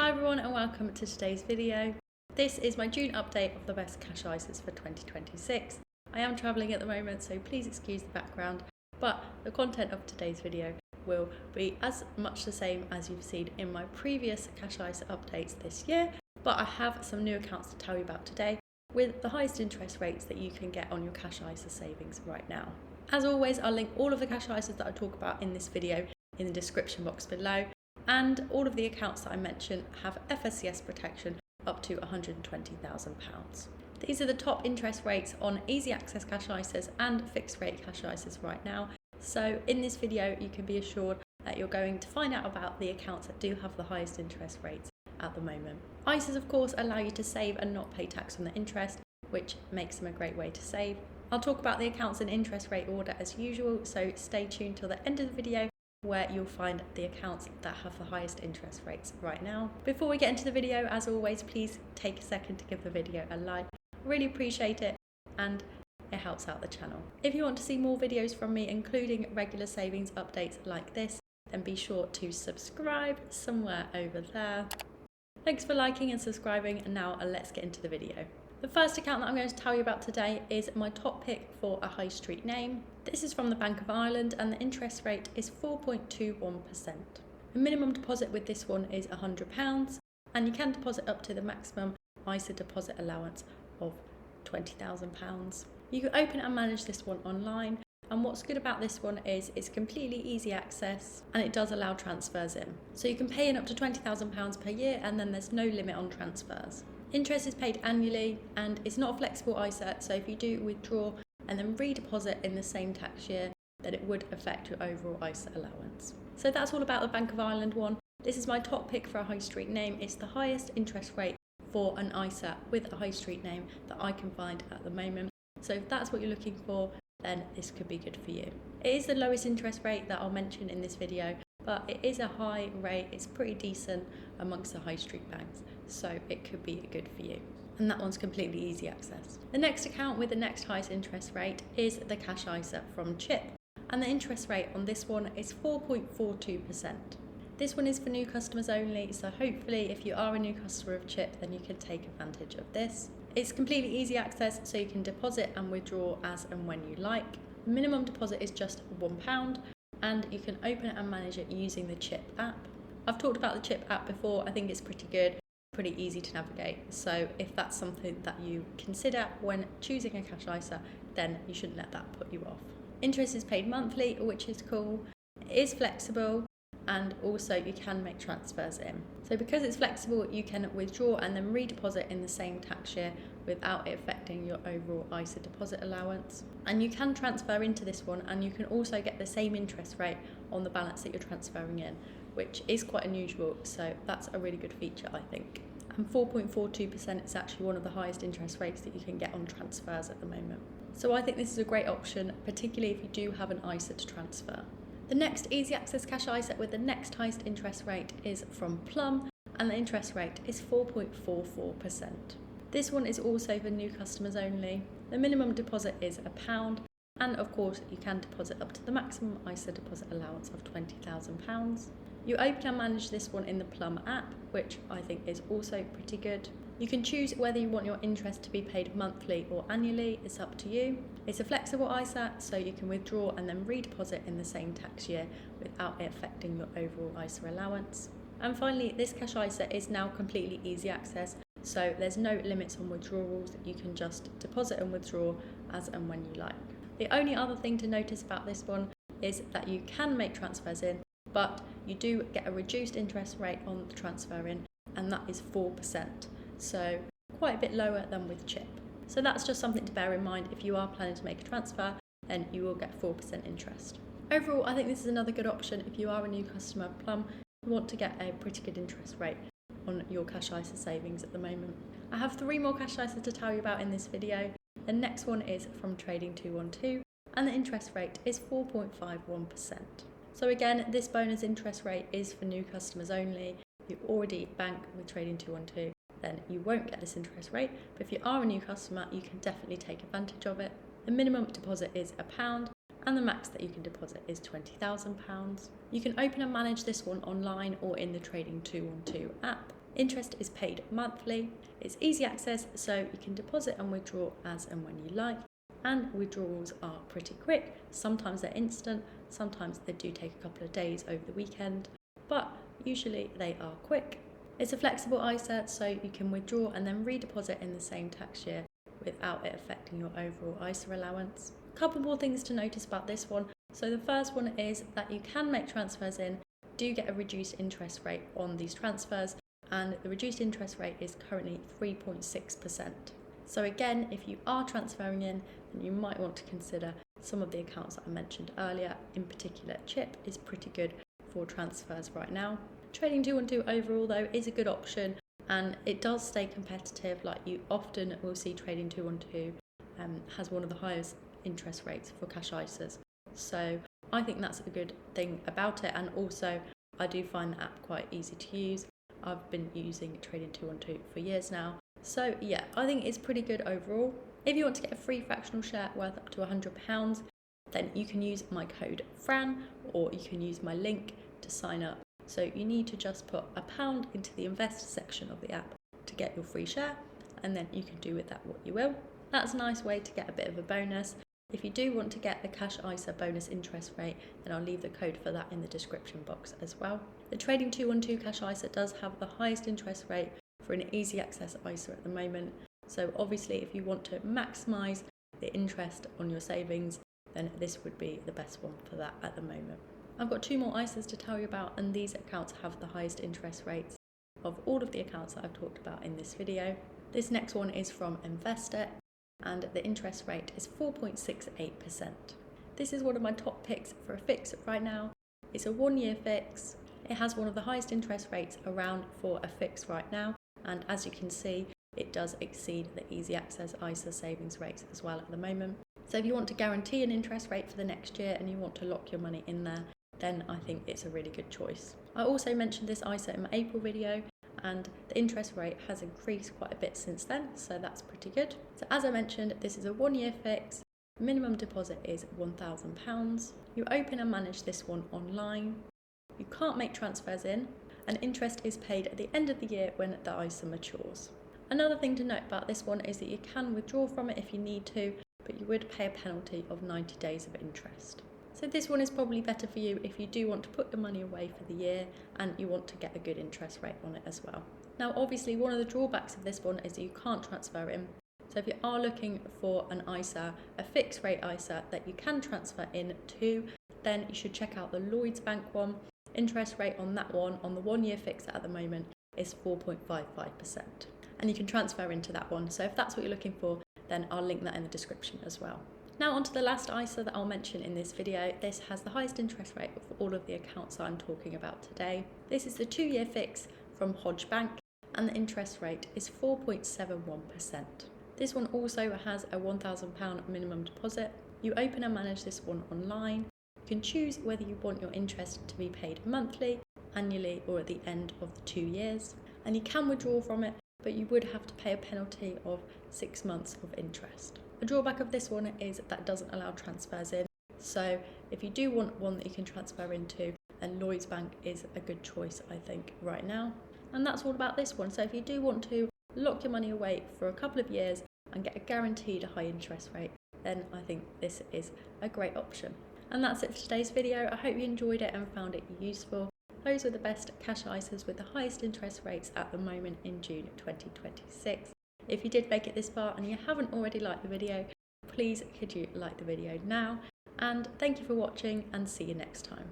Hi everyone and welcome to today's video. This is my June update of the best cash ISAs for 2026. I am travelling at the moment, so please excuse the background, but the content of today's video will be as much the same as you've seen in my previous cash ISA updates this year, but I have some new accounts to tell you about today with the highest interest rates that you can get on your cash ISA savings right now. As always, I'll link all of the cash ISAs that I talk about in this video in the description box below. And all of the accounts that I mentioned have FSCS protection up to £120,000. These are the top interest rates on easy access cash ISAs and fixed rate cash ISAs right now. So in this video, you can be assured that you're going to find out about the accounts that do have the highest interest rates at the moment. ISAs, of course, allow you to save and not pay tax on the interest, which makes them a great way to save. I'll talk about the accounts in interest rate order as usual, so stay tuned till the end of the video where you'll find the accounts that have the highest interest rates right now. Before we get into the video, as always, please take a second to give the video a like. Really appreciate it and it helps out the channel. If you want to see more videos from me, including regular savings updates like this, then be sure to subscribe somewhere over there. Thanks for liking and subscribing, and now let's get into the video. The first account that I'm going to tell you about today is my top pick for a high street name. This is from the Bank of Ireland and the interest rate is 4.21%. The minimum deposit with this one is £100 and you can deposit up to the maximum ISA deposit allowance of £20,000. You can open and manage this one online, and what's good about this one is it's completely easy access and it does allow transfers in. So you can pay in up to £20,000 per year and then there's no limit on transfers. Interest is paid annually and it's not a flexible ISA, so if you do withdraw and then redeposit in the same tax year, then it would affect your overall ISA allowance. So that's all about the Bank of Ireland one. This is my top pick for a high street name. It's the highest interest rate for an ISA with a high street name that I can find at the moment. So if that's what you're looking for, then this could be good for you. It is the lowest interest rate that I'll mention in this video, but it is a high rate. It's pretty decent amongst the high street banks, so it could be good for you. And that one's completely easy access. The next account with the next highest interest rate is the cash ISA from Chip, and the interest rate on this one is 4.42%. This one is for new customers only, so hopefully if you are a new customer of Chip, then you can take advantage of this. It's completely easy access, so you can deposit and withdraw as and when you like. The minimum deposit is just £1 and you can open it and manage it using the Chip app. I've talked about the Chip app before. I think it's pretty good, pretty easy to navigate. So if that's something that you consider when choosing a cash ISA, then you shouldn't let that put you off. Interest is paid monthly, which is cool. It is flexible, and also you can make transfers in. So because it's flexible, you can withdraw and then redeposit in the same tax year without it affecting your overall ISA deposit allowance. And you can transfer into this one, and you can also get the same interest rate on the balance that you're transferring in, which is quite unusual, so that's a really good feature, I think. And 4.42% is actually one of the highest interest rates that you can get on transfers at the moment. So I think this is a great option, particularly if you do have an ISA to transfer. The next easy access cash ISA with the next highest interest rate is from Plum, and the interest rate is 4.44%. This one is also for new customers only. The minimum deposit is £1, and of course you can deposit up to the maximum ISA deposit allowance of £20,000. You open and manage this one in the Plum app, which I think is also pretty good. You can choose whether you want your interest to be paid monthly or annually. It's up to you. It's a flexible ISA, so you can withdraw and then redeposit in the same tax year without it affecting your overall ISA allowance. And finally, this cash ISA is now completely easy access, so there's no limits on withdrawals. You can just deposit and withdraw as and when you like. The only other thing to notice about this one is that you can make transfers in, but you do get a reduced interest rate on the transfer in, and that is 4%. So quite a bit lower than with Chip. So that's just something to bear in mind. If you are planning to make a transfer, then you will get 4% interest. Overall, I think this is another good option if you are a new customer of Plum. You want to get a pretty good interest rate on your cash ISA savings at the moment. I have 3 more cash ISAs to tell you about in this video. The next one is from Trading 212, and the interest rate is 4.51%. So again, this bonus interest rate is for new customers only. If you already bank with Trading 212, then you won't get this interest rate, but if you are a new customer, you can definitely take advantage of it. The minimum deposit is £1, and the max that you can deposit is £20,000. You can open and manage this one online or in the Trading 212 app. Interest is paid monthly. It's easy access, so you can deposit and withdraw as and when you like, and withdrawals are pretty quick. Sometimes they're instant, sometimes they do take a couple of days over the weekend, but usually they are quick. It's a flexible ISA, so you can withdraw and then redeposit in the same tax year without it affecting your overall ISA allowance. A couple more things to notice about this one. So the first one is that you can make transfers in, do get a reduced interest rate on these transfers, and the reduced interest rate is currently 3.6%. So again, if you are transferring in, then you might want to consider some of the accounts that I mentioned earlier. In particular, Chip is pretty good for transfers right now. Trading 212 overall though is a good option, and it does stay competitive. Like, you often will see Trading 212 has one of the highest interest rates for cash ISAs. So I think that's a good thing about it, and also I do find the app quite easy to use. I've been using Trading 212 for years now. So yeah, I think it's pretty good overall. If you want to get a free fractional share worth up to £100, then you can use my code Fran, or you can use my link to sign up. So you need to just put £1 into the investor section of the app to get your free share, and then you can do with that what you will. That's a nice way to get a bit of a bonus. If you do want to get the cash ISA bonus interest rate, then I'll leave the code for that in the description box as well. The Trading 212 cash ISA does have the highest interest rate for an easy access ISA at the moment. So obviously, if you want to maximise the interest on your savings, then this would be the best one for that at the moment. I've got 2 more ISAs to tell you about, and these accounts have the highest interest rates of all of the accounts that I've talked about in this video. This next one is from Investec, and the interest rate is 4.68%. This is one of my top picks for a fix right now. It's a 1-year fix. It has one of the highest interest rates around for a fix right now, and as you can see, it does exceed the easy access ISA savings rates as well at the moment. So if you want to guarantee an interest rate for the next year and you want to lock your money in there, then I think it's a really good choice. I also mentioned this ISA in my April video, and the interest rate has increased quite a bit since then, so that's pretty good. So as I mentioned, this is a 1-year fix. Minimum deposit is £1,000. You open and manage this one online. You can't make transfers in, and interest is paid at the end of the year when the ISA matures. Another thing to note about this one is that you can withdraw from it if you need to, but you would pay a penalty of 90 days of interest. So this one is probably better for you if you do want to put your money away for the year and you want to get a good interest rate on it as well. Now obviously, one of the drawbacks of this one is that you can't transfer in. So if you are looking for an ISA, a fixed rate ISA that you can transfer in to, then you should check out the Lloyds Bank one. Interest rate on that one, on the 1-year fix at the moment, is 4.55%. And you can transfer into that one. So if that's what you're looking for, then I'll link that in the description as well. Now onto the last ISA that I'll mention in this video. This has the highest interest rate of all of the accounts that I'm talking about today. This is the 2-year fix from Hodge Bank, and the interest rate is 4.71%. This one also has a £1,000 minimum deposit. You open and manage this one online. You can choose whether you want your interest to be paid monthly, annually, or at the end of the 2 years. And you can withdraw from it, but you would have to pay a penalty of 6 months of interest. The drawback of this one is that it doesn't allow transfers in. So if you do want one that you can transfer into, then Lloyds Bank is a good choice, I think, right now. And that's all about this one. So if you do want to lock your money away for a couple of years and get a guaranteed high interest rate, then I think this is a great option. And that's it for today's video. I hope you enjoyed it and found it useful. Those were the best cash ISAs with the highest interest rates at the moment in June 2026. If you did make it this far and you haven't already liked the video, please could you like the video now? And thank you for watching, and see you next time.